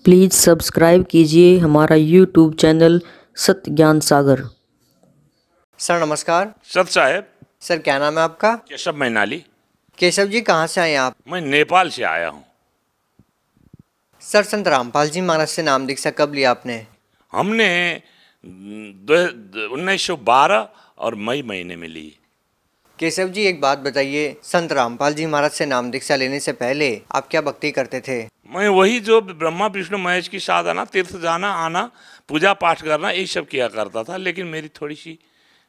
Please subscribe कीजिए हमारा YouTube channel सत्य ज्ञान सागर। सर नमस्कार। सत साहब। सर क्या नाम है आपका? केशव मैनाली। केशव जी कहाँ से आए आप? मैं नेपाल से आया हूँ। सर संत रामपाल जी महाराज से नाम दीक्षा कब लिया आपने? हमने 1912 और मई महीने में ली। केशव जी एक बात बताइए, संत रामपाल जी महाराज से नाम दीक्षा लेने से पहले आप क्या भक्ति करते थे? मैं वही जो ब्रह्मा विष्णु महेश की साधना, तीर्थ जाना आना, पूजा पाठ करना, यही सब किया करता था, लेकिन मेरी थोड़ी सी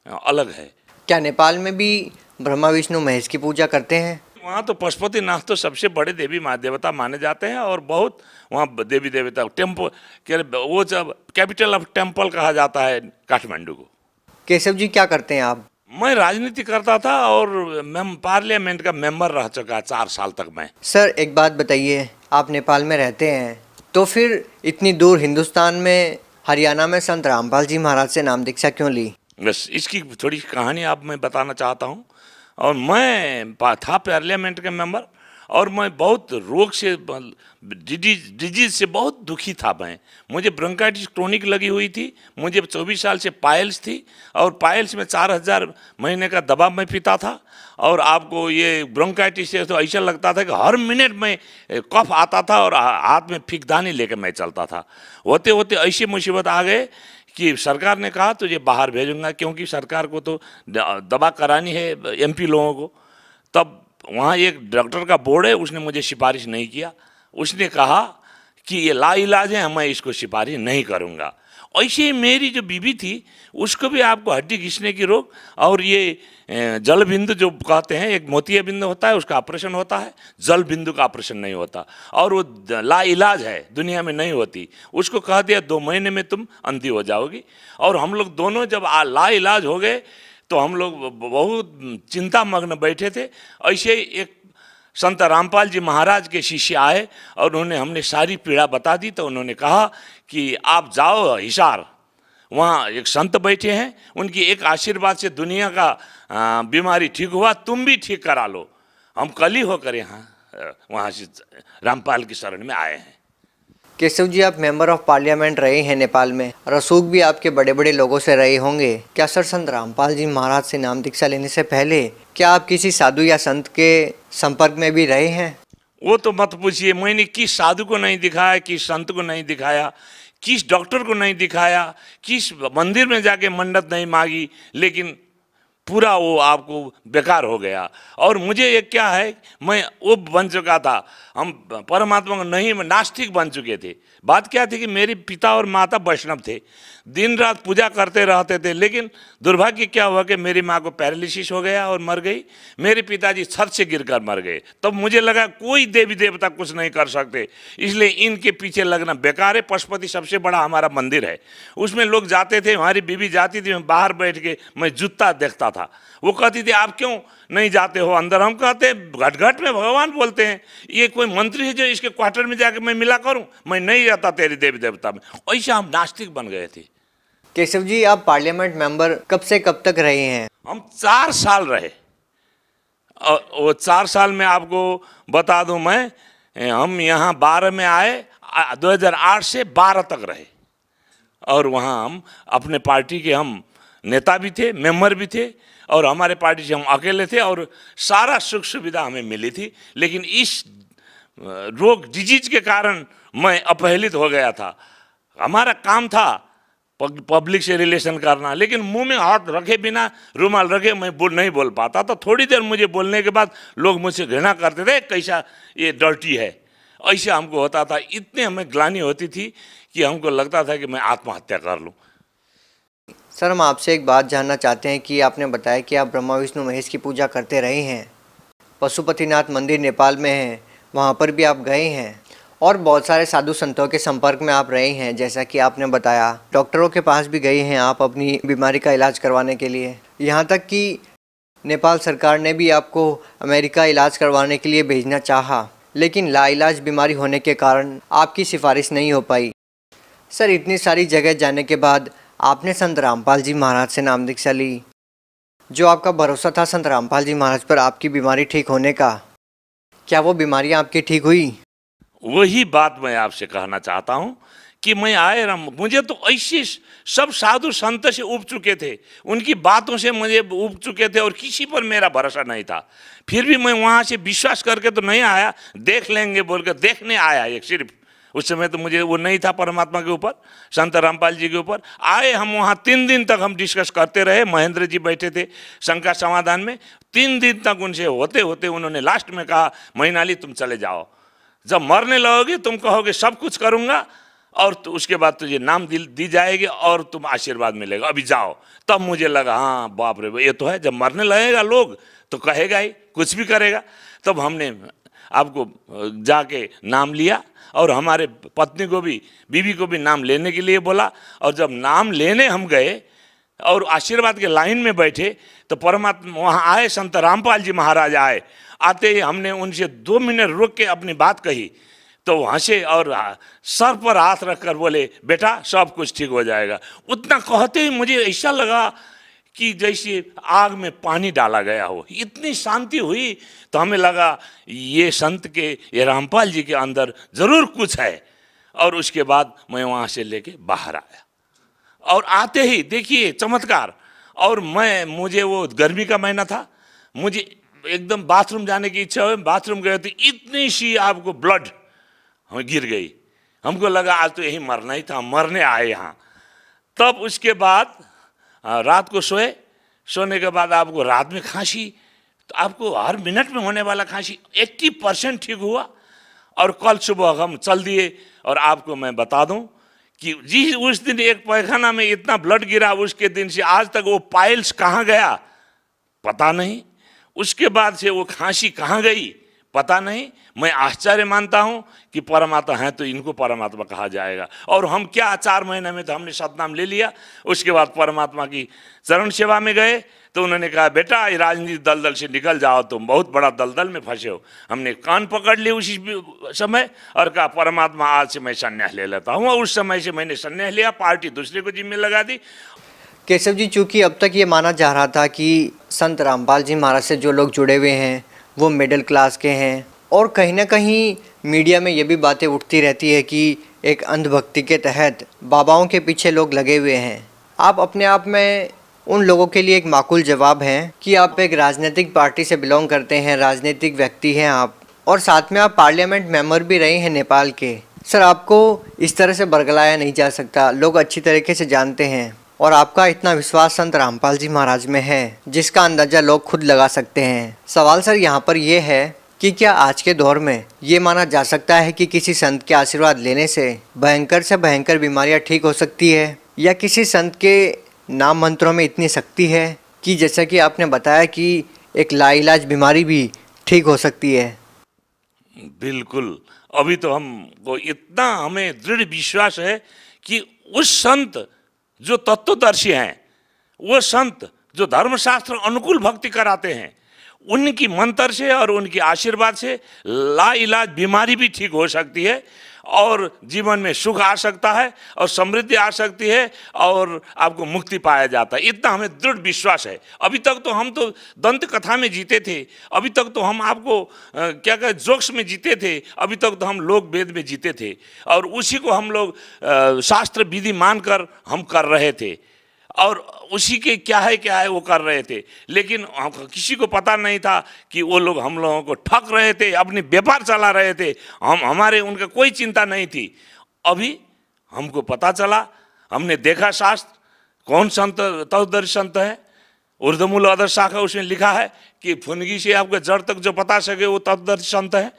अलग है। क्या नेपाल में भी ब्रह्मा विष्णु महेश की पूजा करते हैं? वहाँ तो पशुपतिनाथ तो सबसे बड़े देवी देवता माने जाते हैं और बहुत वहाँ देवी देवता टेम्पल, वो जब कैपिटल ऑफ टेम्पल कहा जाता है काठमांडू को। केशव जी क्या करते हैं आप? मैं राजनीति करता था और पार्लियामेंट का मेंबर रह चुका 4 साल तक मैं। सर एक बात बताइए, आप नेपाल में रहते हैं तो फिर इतनी दूर हिंदुस्तान में हरियाणा में संत रामपाल जी महाराज से नाम दीक्षा क्यों ली? बस इसकी थोड़ी कहानी आप मैं बताना चाहता हूँ। और मैं था पार्लियामेंट के मेंबर और मैं बहुत रोग से डिजीज से बहुत दुखी था। मुझे ब्रोंकाइटिस क्रोनिक लगी हुई थी। मुझे 24 साल से पाइल्स थी और पाइल्स में 4000 महीने का दवा मैं पीता था। और आपको ये ब्रोंकाइटिस से तो ऐसा लगता था कि हर मिनट में कफ आता था और हाथ में फीकदानी लेकर मैं चलता था। होते होते ऐसी मुसीबत आ गए कि सरकार ने कहा तुझे बाहर भेजूंगा, क्योंकि सरकार को तो दवा करानी है एमपी लोगों को। तब वहाँ एक डॉक्टर का बोर्ड है, उसने मुझे सिफारिश नहीं किया। उसने कहा कि ये लाइलाज है, मैं इसको सिफारिश नहीं करूँगा। ऐसे ही मेरी जो बीवी थी उसको भी आपको हड्डी घिसने की रोग और ये जल बिंदु जो कहते हैं, एक मोतिया बिंदु होता है उसका ऑपरेशन होता है, जल बिंदु का ऑपरेशन नहीं होता और वो लाइलाज है, दुनिया में नहीं होती। उसको कह दिया 2 महीने में तुम अंधी हो जाओगी। और हम लोग दोनों जब लाइलाज हो गए तो हम लोग बहुत चिंता मग्न बैठे थे। ऐसे एक संत रामपाल जी महाराज के शिष्य आए और हमने सारी पीड़ा बता दी। तो उन्होंने कहा कि आप जाओ हिसार, वहाँ एक संत बैठे हैं, उनकी एक आशीर्वाद से दुनिया का बीमारी ठीक हुआ, तुम भी ठीक करा लो। हम कल ही होकर यहाँ वहाँ से रामपाल की शरण में आए हैं। केशव जी आप मेंबर ऑफ पार्लियामेंट रहे हैं नेपाल में, रसूख भी आपके बड़े बड़े लोगों से रहे होंगे। क्या सर संत रामपाल जी महाराज से नाम दीक्षा लेने से पहले क्या आप किसी साधु या संत के संपर्क में भी रहे हैं? वो तो मत पूछिए, मैंने किस साधु को नहीं दिखाया, किस संत को नहीं दिखाया, किस डॉक्टर को नहीं दिखाया, किस मंदिर में जाके मन्नत नहीं मांगी, लेकिन पूरा वो आपको बेकार हो गया। और मुझे ये क्या है, मैं वो बन चुका था, हम परमात्मा को नहीं, नास्तिक बन चुके थे। बात क्या थी कि मेरे पिता और माता वैष्णव थे, दिन रात पूजा करते रहते थे, लेकिन दुर्भाग्य क्या हुआ कि मेरी माँ को पैरालिसिस हो गया और मर गई। मेरे पिताजी छत से गिरकर मर गए। तब मुझे लगा कोई देवी देवता कुछ नहीं कर सकते, इसलिए इनके पीछे लगना बेकार है। पशुपति सबसे बड़ा हमारा मंदिर है, उसमें लोग जाते थे, हमारी बीवी जाती थी, मैं बाहर बैठ के मैं जूता देखता था। वो कहती थी आप क्यों नहीं जाते हो अंदर? हम कहते घट घट में भगवान बोलते हैं, ये कोई मंत्री है जो इसके क्वार्टर में जाके मैं मिला करूं? मैं नहीं जाता तेरी देवी देवता में। ऐसे हम नास्तिक बन गए थे। केशव जी आप पार्लियामेंट मेंबर कब से कब तक रहे हैं? हम 4 साल रहे। और वो 4 साल में आपको बता दूं मैं, हम यहाँ 12 में आए, 2008 से 12 तक रहे। और वहाँ हम अपने पार्टी के हम नेता भी थे, मेंबर भी थे, और हमारे पार्टी से हम अकेले थे और सारा सुख सुविधा हमें मिली थी। लेकिन इस रोग डिजीज के कारण मैं अपहेलित हो गया था। हमारा काम था पब्लिक से रिलेशन करना, लेकिन मुंह में हाथ रखे बिना, रुमाल रखे मैं नहीं बोल पाता। तो थोड़ी देर मुझे बोलने के बाद लोग मुझसे घृणा करते थे, कैसा ये डर्टी है, ऐसे हमको होता था। इतने हमें ग्लानि होती थी कि हमको लगता था कि मैं आत्महत्या कर लूँ। सर हम आपसे एक बात जानना चाहते हैं कि आपने बताया कि आप ब्रह्मा विष्णु महेश की पूजा करते रहे हैं, पशुपतिनाथ मंदिर नेपाल में है, वहाँ पर भी आप गए हैं और बहुत सारे साधु संतों के संपर्क में आप रहे हैं, जैसा कि आपने बताया। डॉक्टरों के पास भी गए हैं आप अपनी बीमारी का इलाज करवाने के लिए, यहाँ तक कि नेपाल सरकार ने भी आपको अमेरिका इलाज करवाने के लिए भेजना चाहा, लेकिन लाइलाज बीमारी होने के कारण आपकी सिफारिश नहीं हो पाई। सर इतनी सारी जगह जाने के बाद आपने संत रामपाल जी महाराज से नाम दीक्षा ली, जो आपका भरोसा था संत रामपाल जी महाराज पर आपकी बीमारी ठीक होने का, क्या वो बीमारियां आपकी ठीक हुई? वही बात मैं आपसे कहना चाहता हूँ कि मैं आए मुझे तो ऐसे सब साधु संत से उब चुके थे, उनकी बातों से मुझे उब चुके थे और किसी पर मेरा भरोसा नहीं था। फिर भी मैं वहाँ से विश्वास करके तो नहीं आया, देख लेंगे बोल कर देखने आया एक सिर्फ। उस समय तो मुझे वो नहीं था परमात्मा के ऊपर, संत रामपाल जी के ऊपर। आए हम वहाँ 3 दिन तक हम डिस्कस करते रहे, महेंद्र जी बैठे थे शंका समाधान में। 3 दिन तक उनसे होते होते उन्होंने लास्ट में कहा, मैनाली तुम चले जाओ, जब मरने लगोगे तुम कहोगे सब कुछ करूँगा और तो उसके बाद तुझे नाम दी जाएगी और तुम आशीर्वाद मिलेगा, अभी जाओ। तब मुझे लगा हाँ बाप रे ये तो है, जब मरने लगेगा लोग तो कहेगा ही, कुछ भी करेगा। तब हमने आपको जाके नाम लिया और हमारे पत्नी को भी, बीवी को भी नाम लेने के लिए बोला। और जब नाम लेने हम गए और आशीर्वाद के लाइन में बैठे तो परमात्मा वहाँ आए, संत रामपाल जी महाराज आए। आते ही हमने उनसे 2 मिनट रुक के अपनी बात कही तो हंसे और सर पर हाथ रखकर बोले, बेटा सब कुछ ठीक हो जाएगा। उतना कहते ही मुझे ऐसा लगा कि जैसे आग में पानी डाला गया हो, इतनी शांति हुई। तो हमें लगा ये संत के, ये रामपाल जी के अंदर ज़रूर कुछ है। और उसके बाद मैं वहाँ से लेके बाहर आया और आते ही देखिए चमत्कार। और मुझे वो गर्मी का महीना था, मुझे एकदम बाथरूम जाने की इच्छा हुई। बाथरूम गए तो इतनी सी आपको ब्लड हमें गिर गई। हमको लगा आज तो यही मरना ही था, मरने आए यहाँ। तब उसके बाद रात को सोने के बाद आपको रात में खांसी, तो आपको हर मिनट में होने वाला खांसी 80% ठीक हुआ। और कल सुबह हम चल दिए। और आपको मैं बता दूं कि जी उस दिन एक पैखाना में इतना ब्लड गिरा, उसके दिन से आज तक वो पाइल्स कहाँ गया पता नहीं, उसके बाद से वो खांसी कहाँ गई पता नहीं। मैं आश्चर्य मानता हूँ कि परमात्मा है तो इनको परमात्मा कहा जाएगा। और हम क्या 4 महीने में तो हमने सतनाम ले लिया। उसके बाद परमात्मा की चरण सेवा में गए तो उन्होंने कहा, बेटा ये राजनीति दलदल से निकल जाओ, तुम बहुत बड़ा दलदल में फंसे हो। हमने कान पकड़ लिए उसी समय और कहा, परमात्मा आज से मैं संन्यास ले लेता हूँ। और उस समय से मैंने संन्यास लिया, पार्टी दूसरे को जिम्मे लगा दी। केशव जी, चूँकि अब तक ये माना जा रहा था कि संत रामपाल जी महाराज से जो लोग जुड़े हुए हैं वो मिडिल क्लास के हैं, और कहीं ना कहीं मीडिया में ये भी बातें उठती रहती है कि एक अंधभक्ति के तहत बाबाओं के पीछे लोग लगे हुए हैं। आप अपने आप में उन लोगों के लिए एक माकूल जवाब हैं कि आप एक राजनीतिक पार्टी से बिलोंग करते हैं, राजनीतिक व्यक्ति हैं आप, और साथ में आप पार्लियामेंट मेंबर भी रहे हैं नेपाल के। सर, आपको इस तरह से बरगलाया नहीं जा सकता, लोग अच्छी तरीके से जानते हैं। और आपका इतना विश्वास संत रामपाल जी महाराज में है जिसका अंदाज़ा लोग खुद लगा सकते हैं। सवाल सर यहाँ पर यह है कि क्या आज के दौर में ये माना जा सकता है कि किसी संत के आशीर्वाद लेने से भयंकर से भयंकर बीमारियां ठीक हो सकती है, या किसी संत के नाम मंत्रों में इतनी शक्ति है कि जैसा कि आपने बताया कि एक लाइलाज बीमारी भी ठीक हो सकती है? बिल्कुल। अभी तो हमको इतना हमें दृढ़ विश्वास है कि उस संत जो तत्वदर्शी हैं, वो संत जो धर्मशास्त्र अनुकूल भक्ति कराते हैं, उनकी मंत्र से और उनके आशीर्वाद से लाइलाज बीमारी भी ठीक हो सकती है और जीवन में सुख आ सकता है और समृद्धि आ सकती है और आपको मुक्ति पाया जाता है। इतना हमें दृढ़ विश्वास है। अभी तक तो हम तो दंत कथा में जीते थे, अभी तक तो हम आपको क्या कहते जोक्स में जीते थे, अभी तक तो हम लोक वेद में जीते थे और उसी को हम लोग शास्त्र विधि मानकर हम कर रहे थे और उसी के क्या है वो कर रहे थे। लेकिन किसी को पता नहीं था कि वो लोग हम लोगों को ठग रहे थे, अपने व्यापार चला रहे थे। हमारे उनका कोई चिंता नहीं थी। अभी हमको पता चला, हमने देखा शास्त्र कौन संत तत्वदर्शी संत है। ऊर्ध्वमूल अधर शाखा उसमें लिखा है कि फुनगी से आपके जड़ तक जो पता सके वो तत्वदर्शी संत है।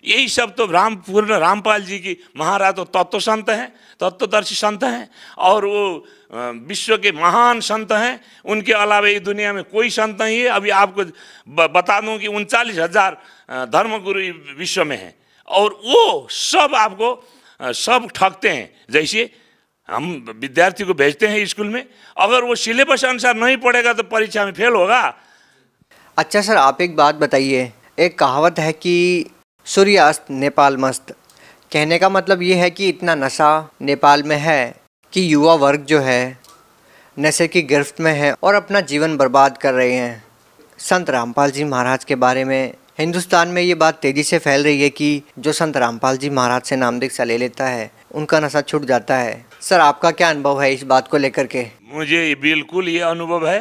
यही सब तो पूर्ण रामपाल जी की महाराज तो तत्व संत हैं, तत्वदर्शी संत हैं और वो विश्व के महान संत हैं। उनके अलावा इस दुनिया में कोई संत नहीं है। अभी आपको बता दूं कि 39,000 धर्मगुरु विश्व में हैं और वो सब आपको सब ठगते हैं। जैसे हम विद्यार्थी को भेजते हैं स्कूल में, अगर वो सिलेबस अनुसार नहीं पढ़ेगा तो परीक्षा में फेल होगा। अच्छा सर, आप एक बात बताइए, एक कहावत है कि सूर्यास्त नेपाल मस्त। कहने का मतलब ये है कि इतना नशा नेपाल में है कि युवा वर्ग जो है नशे की गिरफ्त में है और अपना जीवन बर्बाद कर रहे हैं। संत रामपाल जी महाराज के बारे में हिंदुस्तान में ये बात तेजी से फैल रही है कि जो संत रामपाल जी महाराज से नाम दीक्षा ले लेता है उनका नशा छूट जाता है। सर, आपका क्या अनुभव है इस बात को लेकर के? मुझे बिल्कुल ये अनुभव है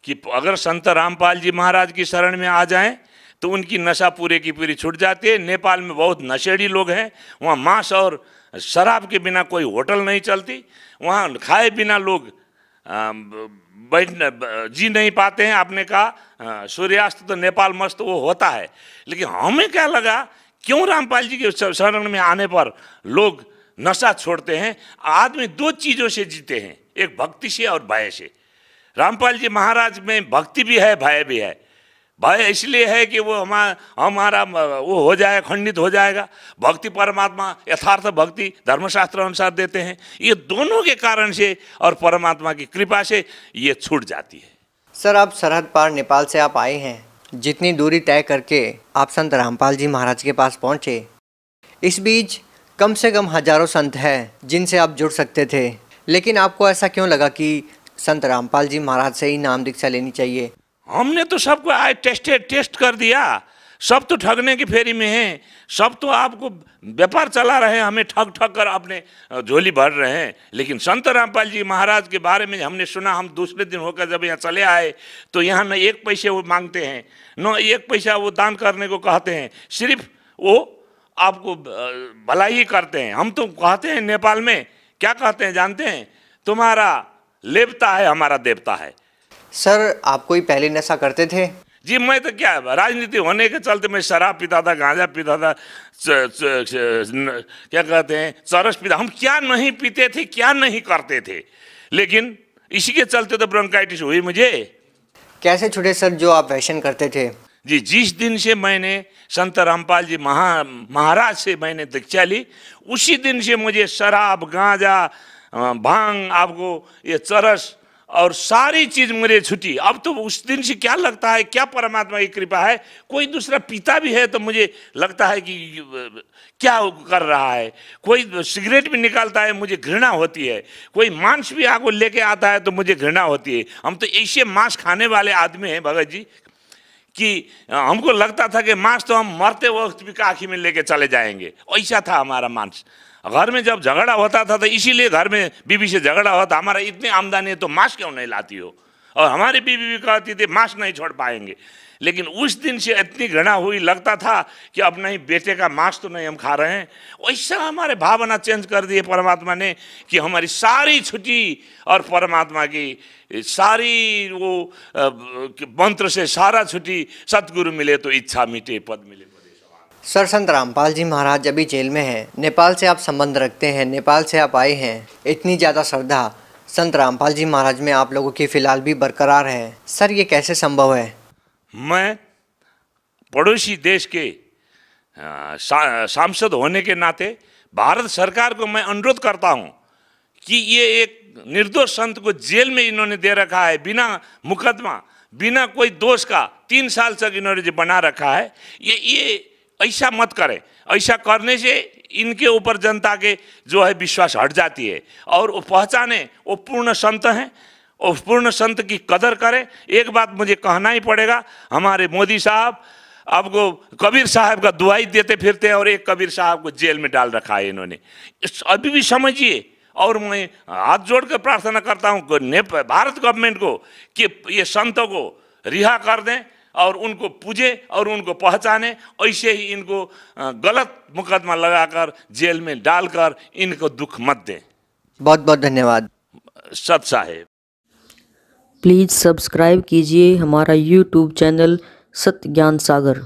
कि अगर संत रामपाल जी महाराज की शरण में आ जाएं तो उनकी नशा पूरे की पूरी छूट जाती है। नेपाल में बहुत नशेड़ी लोग हैं, वहाँ मांस और शराब के बिना कोई होटल नहीं चलती, वहाँ खाए बिना लोग बैठ जी नहीं पाते हैं। आपने कहा सूर्यास्त तो नेपाल मस्त वो होता है, लेकिन हमें क्या लगा क्यों रामपाल जी के शरण में आने पर लोग नशा छोड़ते हैं। आदमी दो चीज़ों से जीते हैं, एक भक्ति से और भय से। रामपाल जी महाराज में भक्ति भी है, भय भी है। भय इसलिए है कि वो हमारा वो हो जाए, खंडित हो जाएगा। भक्ति परमात्मा यथार्थ भक्ति धर्मशास्त्र अनुसार देते हैं। ये दोनों के कारण से और परमात्मा की कृपा से ये छूट जाती है। सर, आप सरहद पार नेपाल से आप आए हैं, जितनी दूरी तय करके आप संत रामपाल जी महाराज के पास पहुँचे, इस बीच कम से कम हजारों संत हैं जिनसे आप जुड़ सकते थे, लेकिन आपको ऐसा क्यों लगा कि संत रामपाल जी महाराज से ही नाम दीक्षा लेनी चाहिए? हमने तो सबको आज टेस्ट कर दिया। सब तो ठगने की फेरी में हैं, सब तो आपको व्यापार चला रहे हैं, हमें ठग कर अपने झोली भर रहे हैं। लेकिन संत रामपाल जी महाराज के बारे में हमने सुना। हम दूसरे दिन होकर जब यहाँ चले आए तो यहाँ न एक पैसे वो मांगते हैं, न एक पैसा वो दान करने को कहते हैं, सिर्फ वो आपको भलाई ही करते हैं। हम तो कहते हैं नेपाल में क्या कहते हैं जानते हैं? तुम्हारा लेवता है, हमारा देवता है। सर, आप कोई पहले नशा करते थे? जी, मैं तो क्या राजनीति होने के चलते मैं शराब पीता था, गांजा पीता था, क्या कहते हैं चरस पीता। हम क्या नहीं पीते थे, क्या नहीं करते थे, लेकिन इसी के चलते तो ब्रोंकाइटिस हुई मुझे। कैसे छूटे सर जो आप व्यसन करते थे? जी, जिस दिन से मैंने संत रामपाल जी महाराज से मैंने दीक्षा ली, उसी दिन से मुझे शराब, गांजा, भांग, आपको ये चरस और सारी चीज़ मुझे छूटी। अब तो उस दिन से क्या लगता है, क्या परमात्मा की कृपा है। कोई दूसरा पीता भी है तो मुझे लगता है कि क्या कर रहा है। कोई सिगरेट भी निकालता है, मुझे घृणा होती है। कोई मांस भी आपको लेके आता है तो मुझे घृणा होती है। हम तो ऐसे मांस खाने वाले आदमी हैं भगत जी कि हमको लगता था कि मांस तो हम मरते वक्त भी काखी में लेके चले जाएंगे, ऐसा था हमारा मांस। घर में जब झगड़ा होता था तो इसीलिए घर में बीवी से झगड़ा होता, हमारा इतनी आमदनी है तो मांस क्यों नहीं लाती हो। और हमारी बीवी भी कहती थी मांस नहीं छोड़ पाएंगे। लेकिन उस दिन से इतनी घृणा हुई, लगता था कि अब नहीं, बेटे का मांस तो नहीं हम खा रहे हैं। वैसा हमारे भावना चेंज कर दिए परमात्मा ने कि हमारी सारी छुट्टी और परमात्मा की सारी वो मंत्र से सारा छुट्टी, सतगुरु मिले तो इच्छा मिटे, पद मिले। सर, संत रामपाल जी महाराज अभी जेल में हैं। नेपाल से आप संबंध रखते हैं, नेपाल से आप आए हैं, इतनी ज़्यादा श्रद्धा संत रामपाल जी महाराज में आप लोगों की फ़िलहाल भी बरकरार है। सर, ये कैसे संभव है? मैं पड़ोसी देश के सांसद होने के नाते भारत सरकार को मैं अनुरोध करता हूं कि ये एक निर्दोष संत को जेल में इन्होंने दे रखा है, बिना मुकदमा, बिना कोई दोष का 3 साल तक इन्होंने जो बना रखा है, ये ऐसा मत करें। ऐसा करने से इनके ऊपर जनता के जो है विश्वास हट जाती है और वो पहचाने वो पूर्ण संत हैं, और पूर्ण संत की कदर करें। एक बात मुझे कहना ही पड़ेगा, हमारे मोदी साहब आपको कबीर साहब का दुआई देते फिरते हैं और एक कबीर साहब को जेल में डाल रखा है इन्होंने। अभी भी समझिए। और मैं हाथ जोड़कर प्रार्थना करता हूँ भारत गवर्नमेंट को कि ये संतों को रिहा कर दें और उनको पूजे और उनको पहचाने। ऐसे ही इनको गलत मुकदमा लगाकर जेल में डालकर इनको दुख मत दें। बहुत बहुत धन्यवाद सत साहेब। प्लीज़ सब्सक्राइब कीजिए हमारा यूट्यूब चैनल सत्य ज्ञान सागर।